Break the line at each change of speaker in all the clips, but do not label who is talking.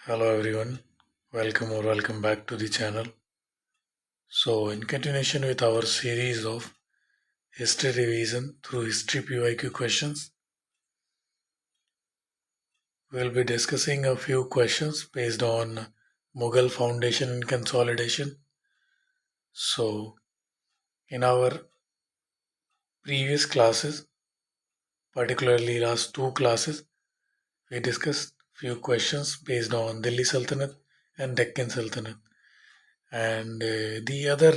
Hello everyone, welcome back to the channel. So, in continuation with our series of history revision through history PYQ questions, we'll be discussing a few questions based on Mughal foundation and consolidation. So, in our previous classes, particularly last two classes, we discussed few questions based on Delhi Sultanate and Deccan Sultanate. And the other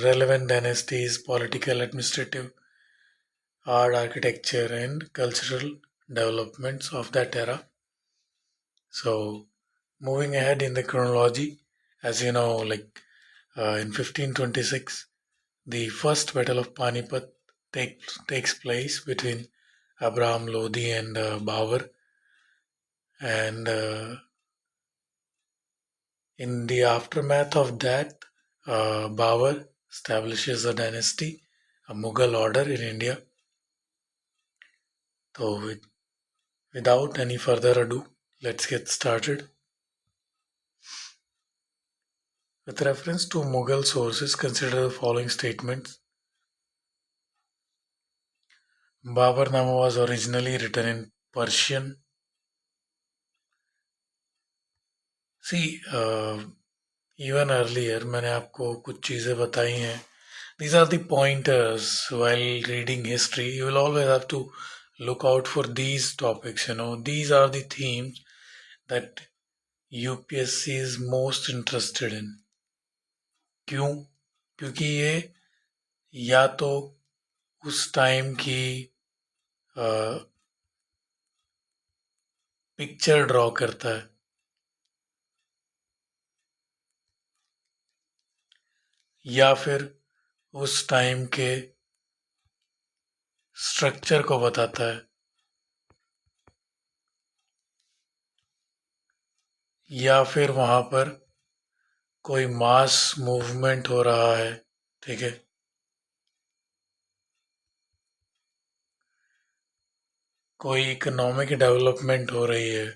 relevant dynasties, political, administrative, art, architecture, and cultural developments of that era. So, moving ahead in the chronology, as you know, in 1526, the first battle of Panipat takes place between Abraham Lodi and Babur, and in the aftermath of that, Babur establishes a dynasty, a Mughal order in India. So, without any further ado, let's get started. With reference to Mughal sources, consider the following statements. Babarnama was originally written in Persian. See, even earlier मैंने आपको कुछ चीज़ें बताई हैं. These are the pointers while reading history. You will always have to look out for these topics. These are the themes that UPSC is most interested in. क्यों? क्योंकि ये या तो उस टाइम की पिक्चर ड्रॉ करता है या फिर उस टाइम के स्ट्रक्चर को बताता है या फिर वहाँ पर कोई मास मूवमेंट हो रहा है. ठीक है, कोई इकोनॉमिक डेवलपमेंट हो रही है,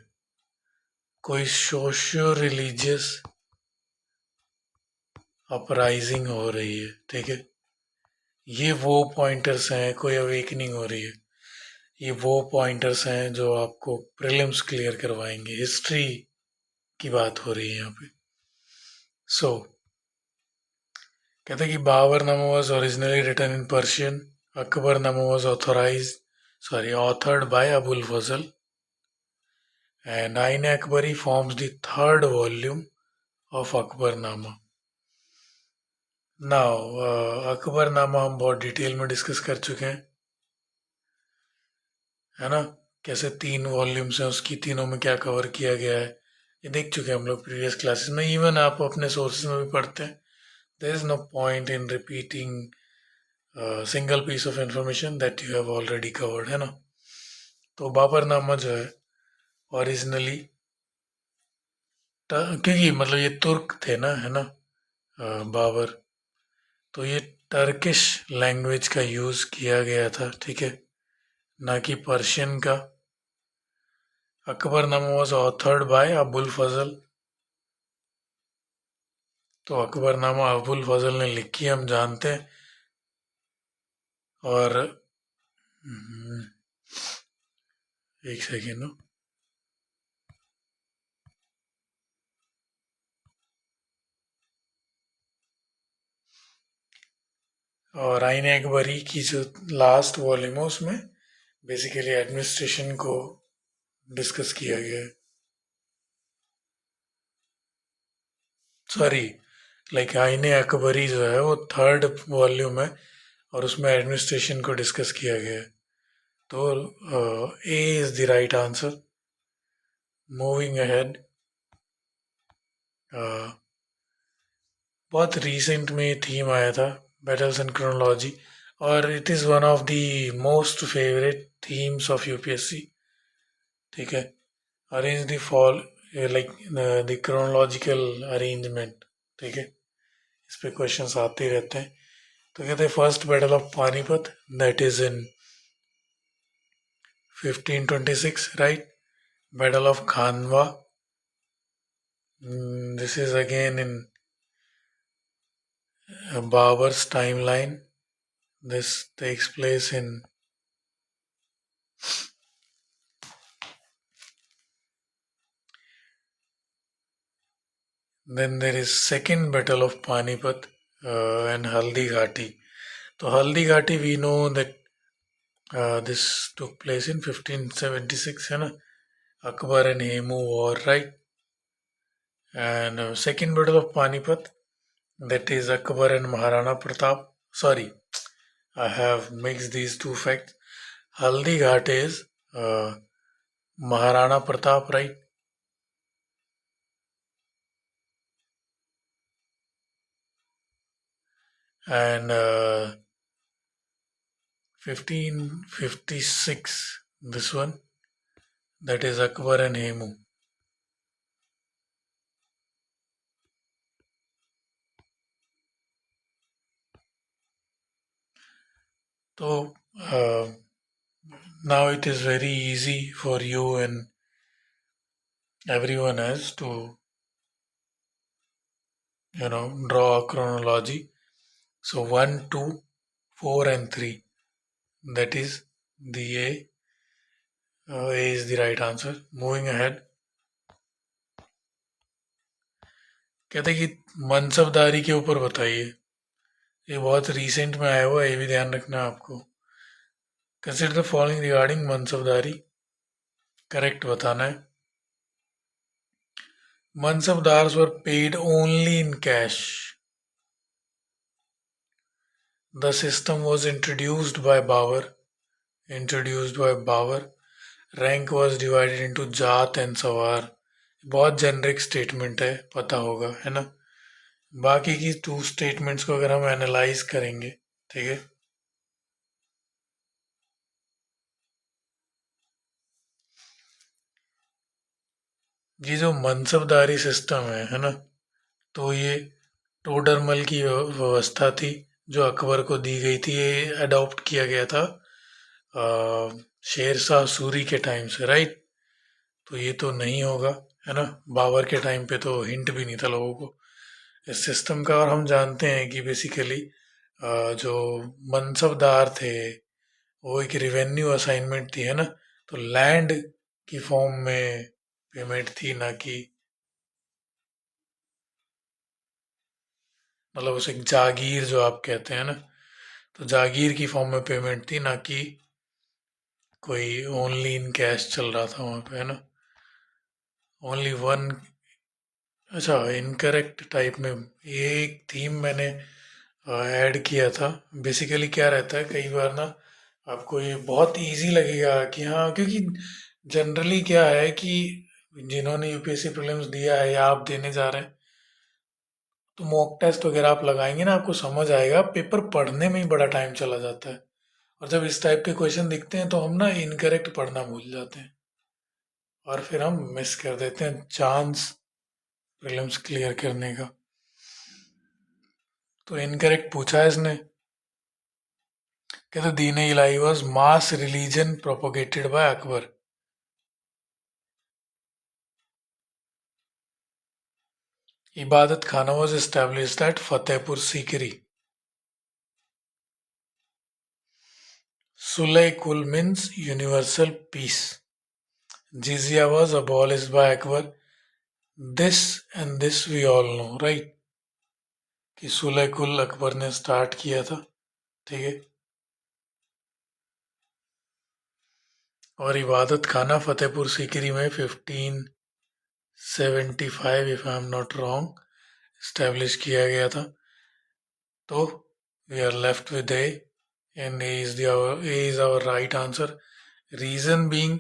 कोई सोशियो रिलीजियस अपराइजिंग हो रही है. ठीक है, ये वो पॉइंटर्स हैं. कोई अवेकनिंग हो रही है, ये वो पॉइंटर्स हैं जो आपको प्रीलिम्स क्लियर करवाएंगे. हिस्ट्री की बात हो रही है यहाँ पे. सो कहते हैं कि Baburnama was originally written in Persian. Akbarnama was authored by Abul Fazl, and Ain Akbari forms the third volume of Akbarnama. Now, Akbarnama हम बहुत डिटेल में डिस्कस कर चुके हैं, है ना. कैसे 3 वॉल्यूम्स हैं, उसकी तीनों में क्या कवर किया गया है, ये देख चुके हैं हम लोग प्रीवियस क्लासेस में. इवन आप अपने सोर्सेज में भी पढ़ते हैं. There is no point in repeating single piece of information that you have already covered, है ना. तो बाबरनामा जो है ओरिजिनली, क्योंकि मतलब ये तुर्क थे ना, है ना, बाबर, तो ये टर्किश लैंग्वेज का यूज़ किया गया था. ठीक है, ना कि पर्शियन का. Akbarnama was authored by Abul Fazal. तो अकबरनामा अबुल फजल ने लिखी, हम जानते हैं. और एक सेकेंड. और आइन अकबरी की जो लास्ट वॉल्यूम है उसमें बेसिकली एडमिनिस्ट्रेशन को डिस्कस किया गया है. सॉरी, आइन अकबरी जो है वो थर्ड वॉल्यूम है और उसमें एडमिनिस्ट्रेशन को डिस्कस किया गया है. तो A is the right answer. Moving ahead, बहुत रिसेंट में थीम आया था बैटल्स एंड क्रोनोलॉजी, और it is one of the most favourite themes of UPSC. ठीक है, arrange the fall, like the chronological arrangement. ठीक है, इस पे क्वेश्चंस आते ही रहते हैं. तो कहते हैं first battle of Panipat, that is in 1526, right. Battle of Khanwa This is again in Babur's timeline. This takes place in then there is second battle of Panipat and Haldi Ghati. So Haldi Ghati we know that this took place in 1576, है ना? Akbar and Hemu war, right? And second battle of Panipat, that is Akbar and Maharana Pratap. Sorry, I have mixed these two facts. Haldi Ghat is Maharana Pratap, right? And 1556, this one, that is Akbar and Hemu. So now it is very easy for you and everyone else to draw a chronology. So 1, 2, 4 and 3, that is the A. A is the right answer. Moving ahead, कहते हैं कि मनसबदारी के ऊपर बताइए. ये बहुत recent में आया हुआ है, ये भी ध्यान रखना है आपको. Consider the following regarding मनसबदारी. Correct बताना है. Mansabdars were paid only in cash. The system was introduced by Babur. Rank was divided into जात and सवार. बहुत जेनरिक स्टेटमेंट है, पता होगा, है ना? बाकी की टू स्टेटमेंट्स को अगर हम एनालाइज करेंगे, ठीक है, ये जो मनसबदारी सिस्टम है ना, तो ये टोडरमल की व्यवस्था थी जो अकबर को दी गई थी. ये अडॉप्ट किया गया था शेर शाह सूरी के टाइम से, राइट? तो ये तो नहीं होगा, है ना? बाबर के टाइम पे तो हिंट भी नहीं था लोगों को इस सिस्टम का. और हम जानते हैं कि बेसिकली जो मनसबदार थे वो एक रिवेन्यू असाइनमेंट थी, है ना? तो लैंड की फॉर्म में पेमेंट थी, ना कि मतलब उसे जागीर जो आप कहते हैं ना, तो जागीर की फॉर्म में पेमेंट थी, ना कि कोई ओनली इन कैश चल रहा था वहाँ पे, है ना? Only one. अच्छा, इनकरेक्ट टाइप में ये एक थीम मैंने ऐड किया था. बेसिकली क्या रहता है, कई बार ना आपको ये बहुत इजी लगेगा कि हाँ, क्योंकि जनरली क्या है कि जिन्होंने यूपीएससी प्रीलिम्स दिया है या आप देने जा रहे हैं, तो मॉक टेस्ट वगैरह आप लगाएंगे ना, आपको समझ आएगा. पेपर पढ़ने में ही बड़ा टाइम चला जाता है, और जब इस टाइप के क्वेश्चन दिखते हैं तो हम ना इनकरेक्ट पढ़ना भूल जाते हैं और फिर हम मिस कर देते हैं चांस प्रीलिम्स क्लियर करने का. तो इनकरेक्ट पूछा है इसने. कहते Din Ilahi was mass religion propagated by Akbar. Ibadat Khana was established at Fatehpur Sikri. Sulh Kul means universal peace. Jizya was abolished by Akbar. This and this we all know, right? कि सुलह कुल अकबर ने स्टार्ट किया था, ठीक है. और इबादत खाना फतेहपुर सीकरी में 1575 if I am not wrong establish किया गया था. तो we are left with A and A is our right answer. Reason being,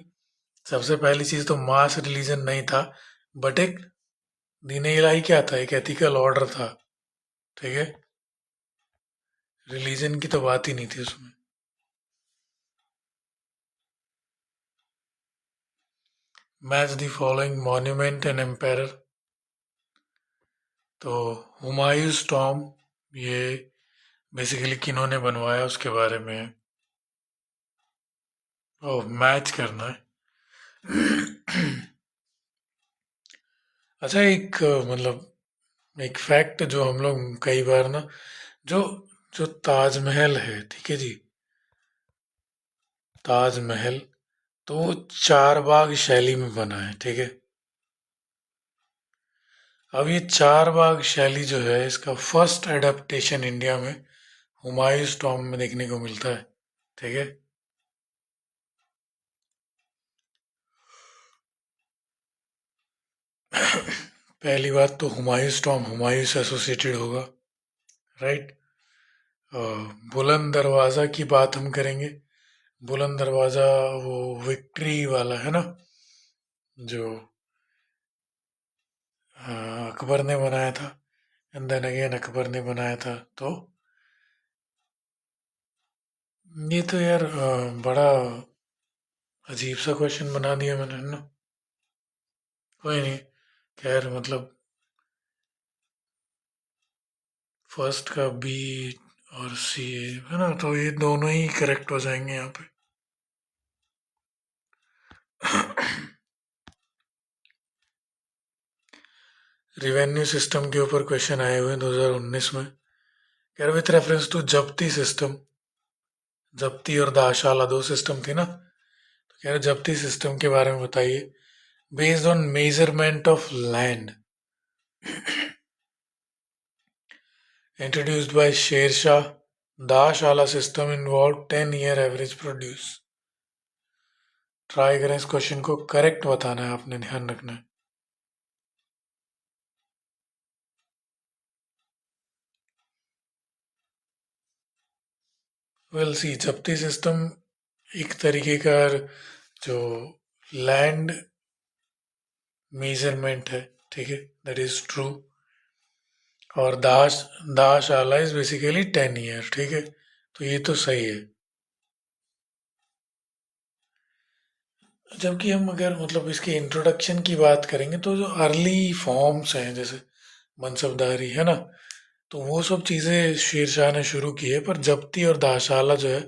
सबसे पहली चीज तो मास रिलीजन नहीं था, बट एक दीन इलाही क्या था, एक एथिकल ऑर्डर था, ठीक है. रिलीजन की तो बात ही नहीं थी उसमें. Match the following monument and empire. तो हुमायूंस टॉम, ये बेसिकली किन्होंने बनवाया उसके बारे में. ओह, मैच करना है. अच्छा, एक मतलब एक फैक्ट जो हम लोग कई बार ना, जो जो ताजमहल है, ठीक है जी, ताजमहल तो वो चार बाग शैली में बना है, ठीक है। अब ये चार बाग शैली जो है, इसका फर्स्ट एडेप्टेशन इंडिया में हुमायूंस टॉम्ब में देखने को मिलता है, ठीक है। पहली बात तो हुमायूंस टॉम्ब हुमायूं से एसोसिएटेड होगा, राइट। बुलंद दरवाजा की बात हम करेंगे। बुलंद दरवाजा वो विक्ट्री वाला है ना, जो अकबर ने बनाया था, एंड देन अगेन अकबर ने बनाया था। तो ये तो यार बड़ा अजीब सा क्वेश्चन बना दिया मैंने ना। कोई नहीं, खैर मतलब फर्स्ट का बी और सी है ना, तो ये दोनों ही करेक्ट हो जाएंगे यहाँ पे। रिवेन्यू सिस्टम के ऊपर क्वेश्चन आए हुए हैं 2019 में। कह रहे विथ रेफरेंस टू जब्ती सिस्टम, जब्ती और दाशाला दो सिस्टम थी ना, तो कह रहे जब्ती सिस्टम के बारे में बताइए। Based on measurement of land introduced by Sher Shah, Dahsala system involve 10 year average produce. Try करें इस क्वेश्चन को, करेक्ट बताना है आपने, ध्यान रखना है। वेल सी, जब्ती सिस्टम एक तरीके का जो लैंड मेजरमेंट है, ठीक है, दैट इज ट्रू। और दाश आला इज बेसिकली 10 year, ठीक है, तो ये तो सही है। जबकि हम अगर मतलब इसके इंट्रोडक्शन की बात करेंगे, तो जो अर्ली फॉर्म्स हैं जैसे मनसबदारी है ना, तो वो सब चीज़ें शेर शाह ने शुरू की है, पर जब्ती और दाशाला जो है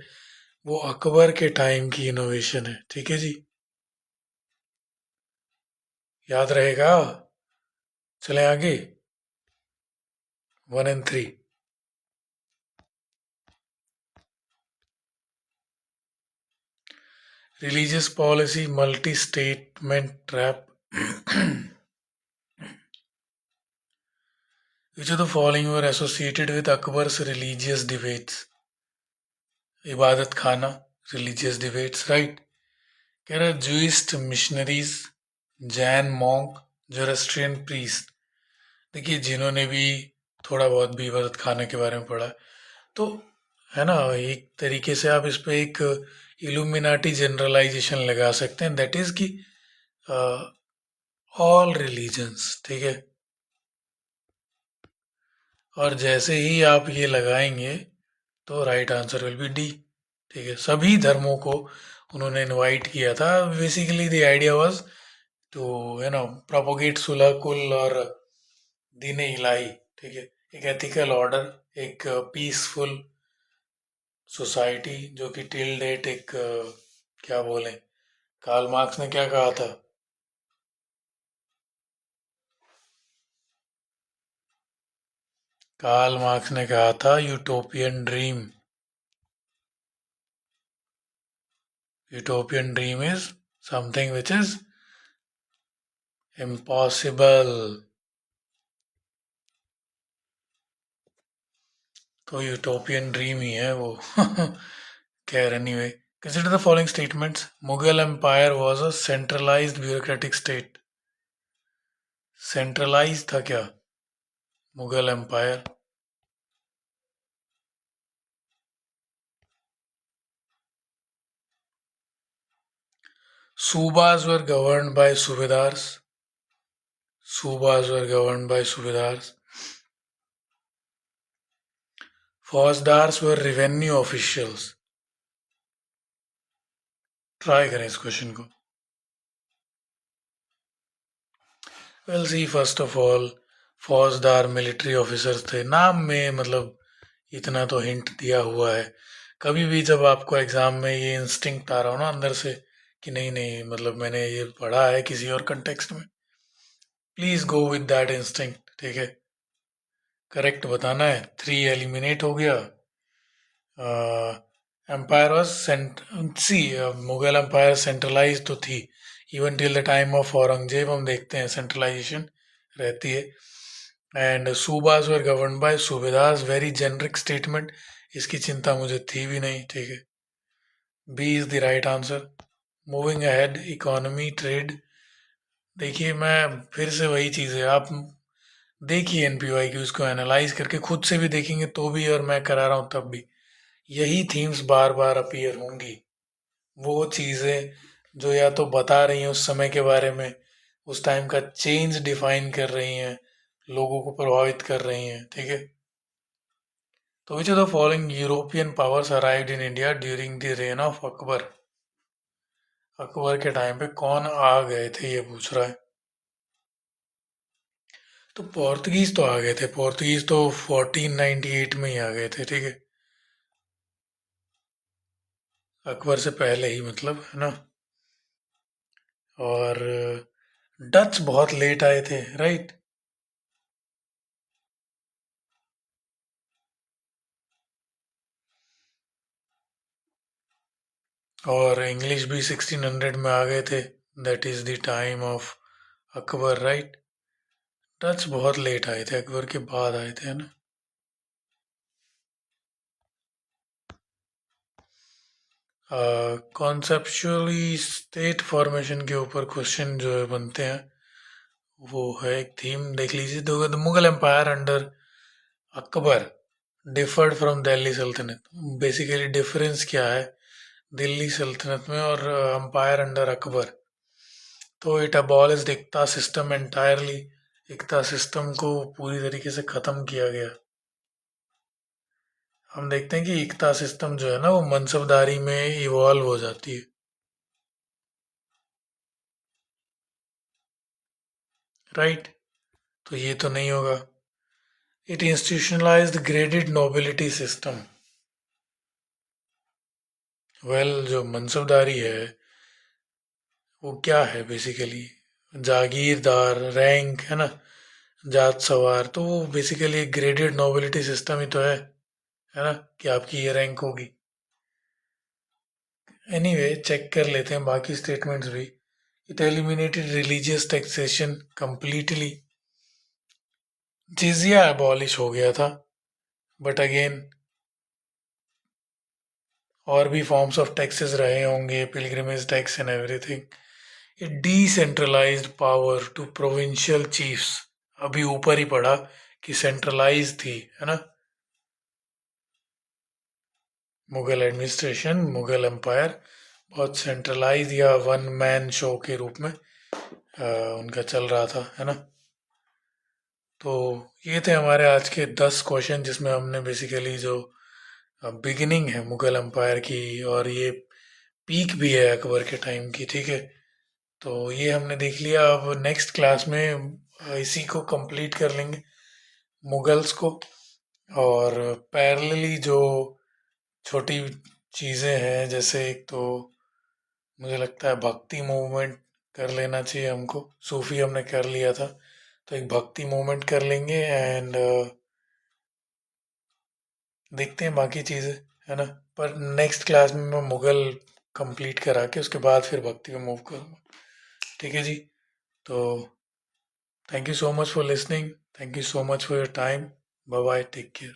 वो अकबर के टाइम की इनोवेशन है, ठीक है जी, याद रहेगा। चलें आगे, 1 and 3। Religious policy multi statement trap. Which of the following were associated with Akbar's religious debates? इबादत खाना, religious debates, right? कह रहा है Jesuit missionaries, Jain monk, Zoroastrian priest. देखिए, जिन्होंने भी थोड़ा बहुत भी इबादत खाने के बारे में पढ़ा, तो है ना, एक तरीके से आप इस पे एक इल्यूमिनाटी जनरलाइजेशन लगा सकते हैं, दैट इज कि ऑल रिलीजन्स, ठीक है। और जैसे ही आप ये लगाएंगे तो right answer will be D, ठीक है। सभी धर्मों को उन्होंने इनवाइट किया था, basically the idea was to you know propagate Sulh Kul और दीन इलाही, ठीक है, एक एथिकल ऑर्डर, एक पीसफुल सोसाइटी, जो कि टिल डेट एक क्या बोले, कार्ल मार्क्स ने क्या कहा था? कार्ल मार्क्स ने कहा था utopian dream. Utopian dream is something which is impossible. तो यूटोपियन ड्रीम ही है वो। खैर anyway, consider the following statements. Mughal empire was a centralized bureaucratic state. Centralize था क्या Mughal empire? Subas were governed by subedars. Subas were governed by subedars. Faujdars were revenue officials. Try करें इस question को। Well see, first of all faujdar military officers थे, नाम में मतलब इतना तो हिंट दिया हुआ है। कभी भी जब आपको एग्जाम में ये इंस्टिंक्ट आ रहा हो ना अंदर से कि नहीं नहीं, मतलब मैंने ये पढ़ा है किसी और कंटेक्स्ट में, please go with that instinct, ठीक है। करेक्ट बताना है। 3 एलिमिनेट हो गया। Empire was C, Mughal empire centralize तो थी, even till the time of Aurangzeb हम देखते हैं सेंट्रलाइजेशन रहती है। And subas were govern by subedars, very generic statement, इसकी चिंता मुझे थी भी नहीं, ठीक है। B is the right answer. Moving ahead, economy trade. देखिए मैं फिर से वही चीज़ है, आप देखिए एनपीवाई की, उसको एनालाइज करके खुद से भी देखेंगे तो भी, और मैं करा रहा हूँ तब भी यही थीम्स बार बार अपीयर होंगी। वो चीज़ें जो या तो बता रही हैं उस समय के बारे में, उस टाइम का चेंज डिफाइन कर रही हैं, लोगों को प्रभावित कर रही हैं, ठीक है। तो which of the following European powers arrived in India during the rain of Akbar. Akbar के टाइम पे कौन आ गए थे, ये पूछ रहा है। तो पोर्तुगीज तो आ गए थे, पोर्तुगीज तो 1498 में ही आ गए थे, ठीक है। अकबर से पहले ही, मतलब, है ना। और डच बहुत लेट आए थे, राइट। और इंग्लिश भी 1600 में आ गए थे, that is the time of Akbar, right. Dutch बहुत लेट आए थे, अकबर के बाद आए थे, है ना। कॉन्सेप्चुअली स्टेट फॉर्मेशन के ऊपर क्वेश्चन जो है बनते हैं, वो है एक थीम, देख लीजिए। तो the Mughal empire under Akbar differed from Delhi Sultanate. Basically difference क्या है दिल्ली सल्तनत में और एम्पायर अंडर अकबर। तो it abolished iqta system entirely, iqta system को पूरी तरीके से ख़त्म किया गया। हम देखते हैं कि इक्ता सिस्टम जो है ना, वो मनसबदारी में इवॉल्व हो जाती है, राइट। तो ये तो नहीं होगा। It institutionalised graded nobility system. Well, जो मनसबदारी है वो क्या है बेसिकली, जागीरदार रैंक, है ना, जात सवार, तो वो बेसिकली एक ग्रेडेड नोबिलिटी सिस्टम ही तो है ना, कि आपकी ये रैंक होगी। एनीवे चेक कर लेते हैं बाकी स्टेटमेंट्स भी। It eliminated religious taxation completely. Jizya abolish हो गया था, बट अगेन और भी फॉर्म्स ऑफ टैक्सेस रहे होंगे, pilgrimage tax and everything. It decentralised power to provincial chiefs. अभी ऊपर ही पढ़ा कि सेंट्रलाइज थी, है ना। मुगल एडमिनिस्ट्रेशन, मुगल एम्पायर बहुत सेंट्रलाइज या वन मैन शो के रूप में उनका चल रहा था, है ना। तो ये थे हमारे आज के 10 क्वेश्चन, जिसमें हमने बेसिकली जो बिगिनिंग है मुगल एम्पायर की, और ये पीक भी है अकबर के टाइम की, ठीक है। तो ये हमने देख लिया। अब नेक्स्ट क्लास में इसी को कंप्लीट कर लेंगे, मुगल्स को। और पैरेलली जो छोटी चीज़ें हैं, जैसे एक तो मुझे लगता है भक्ति मूवमेंट कर लेना चाहिए हमको, सूफी हमने कर लिया था, तो एक भक्ति मूवमेंट कर लेंगे। एंड देखते हैं बाकी चीज़ें, है ना। पर नेक्स्ट क्लास में मैं मुगल कंप्लीट करा के उसके बाद फिर भक्ति में मूव करूँगा, ठीक है जी। तो thank you so much for listening, thank you so much for your time, bye bye, take care.